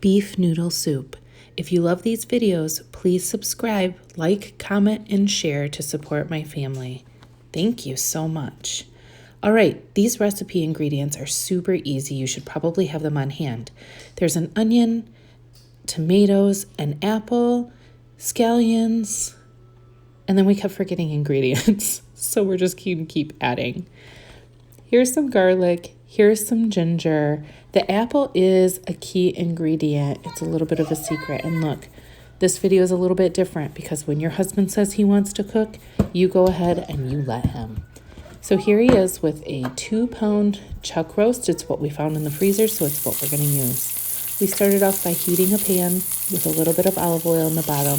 beef noodle soup. If you love these videos, please subscribe, like, comment, and share to support my family. Thank you so much. All right, these recipe ingredients are super easy. You should probably have them on hand. There's an onion, tomatoes, an apple, scallions, and then we kept forgetting ingredients. So we're just keep adding. Here's some garlic. Here's some ginger. The apple is a key ingredient. It's a little bit of a secret. And look, this video is a little bit different because when your husband says he wants to cook, you go ahead and you let him. So here he is with a 2-pound chuck roast. It's what we found in the freezer, so it's what we're going to use. We started off by heating a pan with a little bit of olive oil in the bottom.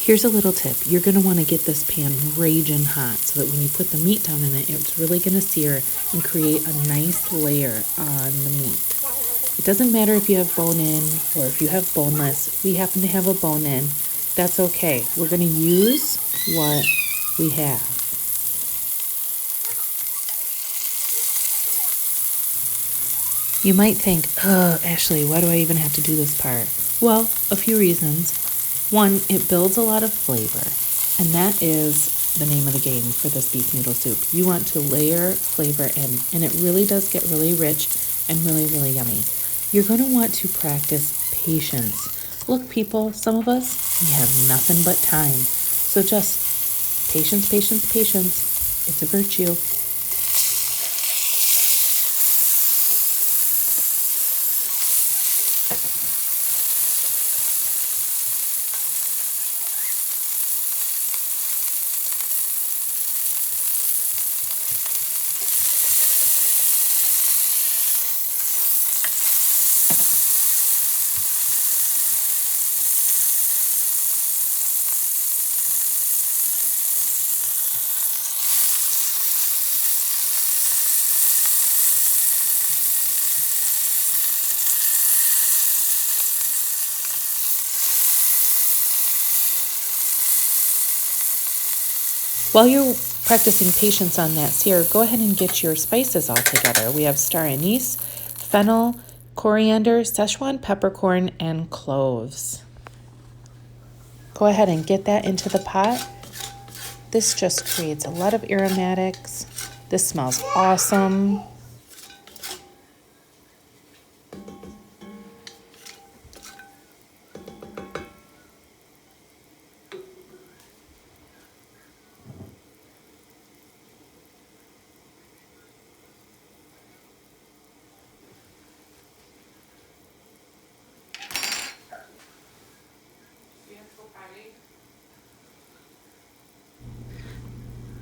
Here's a little tip. You're going to want to get this pan raging hot so that when you put the meat down in it, it's really going to sear and create a nice layer on the meat. It doesn't matter if you have bone-in or if you have boneless. We happen to have a bone-in. That's okay. We're going to use what we have. You might think, oh, Ashley, why do I even have to do this part? Well, a few reasons. One, it builds a lot of flavor, and that is the name of the game for this beef noodle soup. You want to layer flavor in, and it really does get really rich and really, really yummy. You're going to want to practice patience. Look, people, some of us, we have nothing but time. So just patience, patience, patience. It's a virtue. While you're practicing patience on that sear, go ahead and get your spices all together. We have star anise, fennel, coriander, Szechuan peppercorn, and cloves. Go ahead and get that into the pot. This just creates a lot of aromatics. This smells awesome.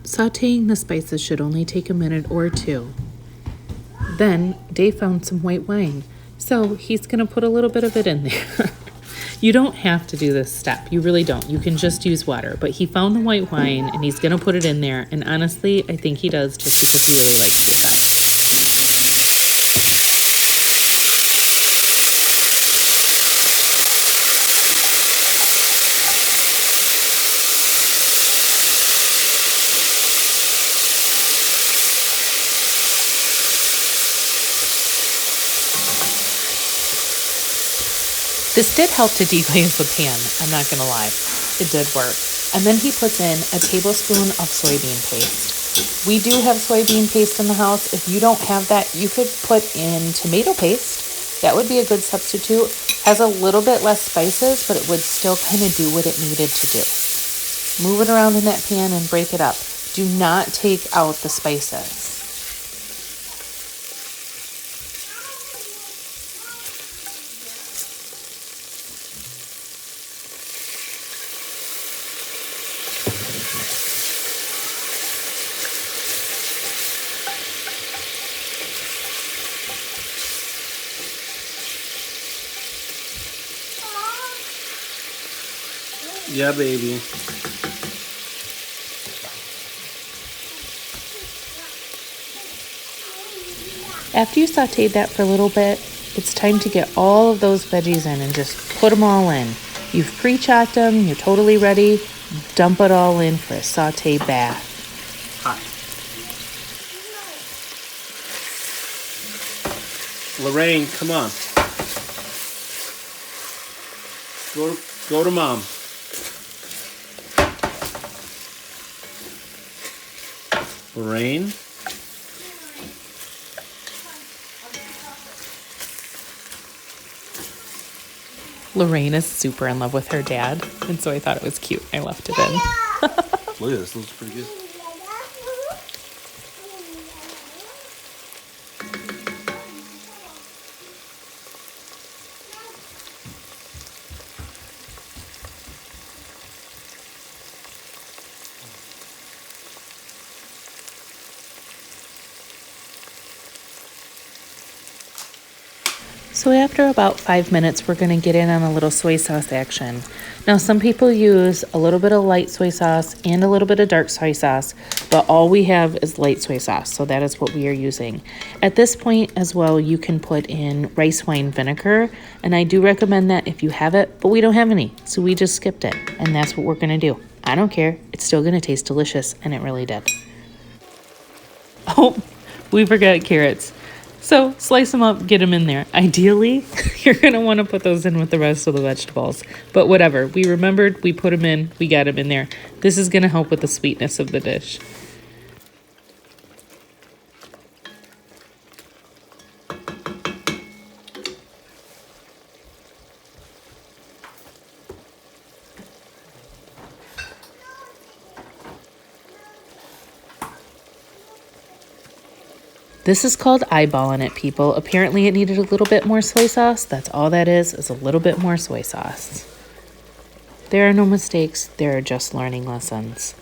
Sauteing the spices should only take a minute or two. Then Dave found some white wine, so he's going to put a little bit of it in there. You don't have to do this step. You really don't. You can just use water. But he found the white wine, and he's going to put it in there. And honestly, I think he does just because he really likes the scent. This did help to deglaze the pan, I'm not going to lie. It did work. And then he puts in a tablespoon of soybean paste. We do have soybean paste in the house. If you don't have that, you could put in tomato paste. That would be a good substitute. Has a little bit less spices, but it would still kind of do what it needed to do. Move it around in that pan and break it up. Do not take out the spices. Yeah, baby. After you sauteed that for a little bit, it's time to get all of those veggies in and just put them all in. You've pre-chopped them, you're totally ready. Dump it all in for a saute bath. Hot. Lorraine, come on. Go to mom. Lorraine. Lorraine is super in love with her dad, and so I thought it was cute. I left it in. Look at this, looks pretty good. So after about 5 minutes, we're going to get in on a little soy sauce action. Now, some people use a little bit of light soy sauce and a little bit of dark soy sauce, but all we have is light soy sauce, so that is what we are using. At this point as well, you can put in rice wine vinegar, and I do recommend that if you have it, but we don't have any, so we just skipped it, and that's what we're going to do. I don't care. It's still going to taste delicious, and it really did. Oh, we forgot carrots. So slice them up, get them in there. Ideally, you're going to want to put those in with the rest of the vegetables. But whatever, we remembered, we put them in, we got them in there. This is going to help with the sweetness of the dish. This is called eyeballing it, people. Apparently it needed a little bit more soy sauce. That's all that is a little bit more soy sauce. There are no mistakes. There are just learning lessons.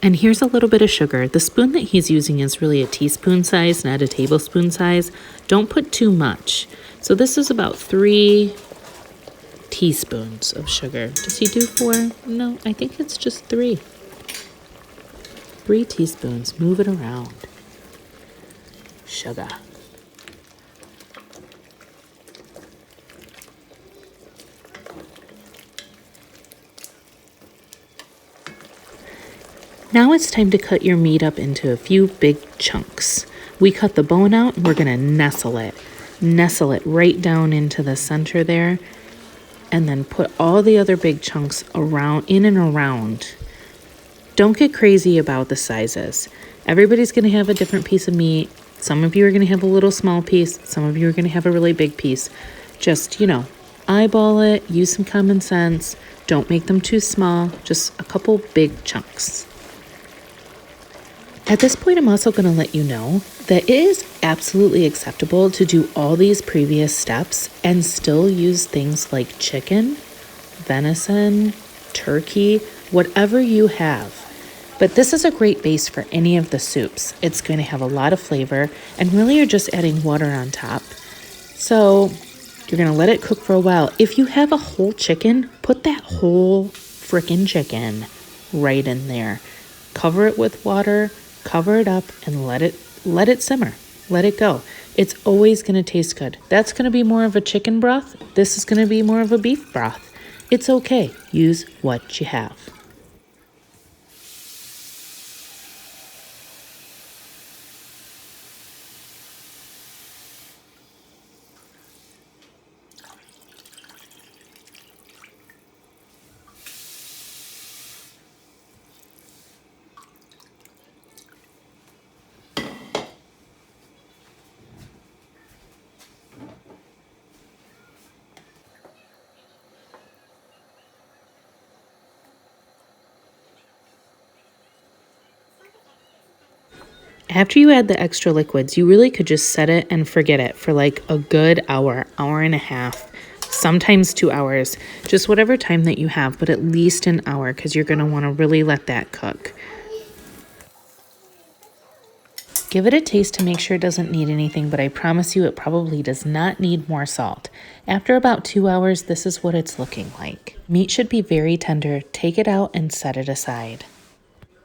And here's a little bit of sugar. The spoon that he's using is really a teaspoon size, not a tablespoon size. Don't put too much. So this is about 3 teaspoons of sugar. Does he do 4? No, I think it's just 3. 3 teaspoons. Move it around. Sugar. Now it's time to cut your meat up into a few big chunks. We cut the bone out and we're going to nestle it. Nestle it right down into the center there. And then put all the other big chunks around, in and around. Don't get crazy about the sizes. Everybody's going to have a different piece of meat. Some of you are going to have a little small piece. Some of you are going to have a really big piece. Just, eyeball it. Use some common sense. Don't make them too small. Just a couple big chunks. At this point, I'm also going to let you know that it is absolutely acceptable to do all these previous steps and still use things like chicken, venison, turkey, whatever you have. But this is a great base for any of the soups. It's going to have a lot of flavor, and really you're just adding water on top. So you're going to let it cook for a while. If you have a whole chicken, put that whole frickin' chicken right in there. Cover it with water. Cover it up and let it simmer. Let it go. It's always going to taste good. That's going to be more of a chicken broth. This is going to be more of a beef broth. It's okay. Use what you have. After you add the extra liquids, you really could just set it and forget it for like a good hour, hour and a half. sometimes 2 hours, just whatever time that you have, but at least an hour because you're going to want to really let that cook. Give it a taste to make sure it doesn't need anything, but I promise you it probably does not need more salt. After about 2 hours, this is what it's looking like. Meat should be very tender. Take it out and set it aside.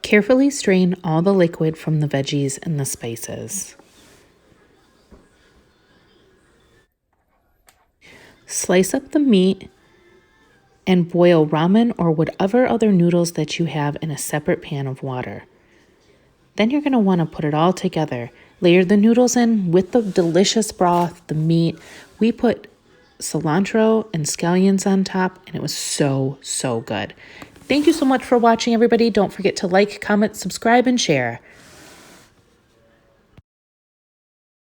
Carefully strain all the liquid from the veggies and the spices. Slice up the meat and boil ramen or whatever other noodles that you have in a separate pan of water. Then you're going to want to put it all together. Layer the noodles in with the delicious broth, the meat. We put cilantro and scallions on top, and it was so, so good. Thank you so much for watching, everybody. Don't forget to like, comment, subscribe, and share.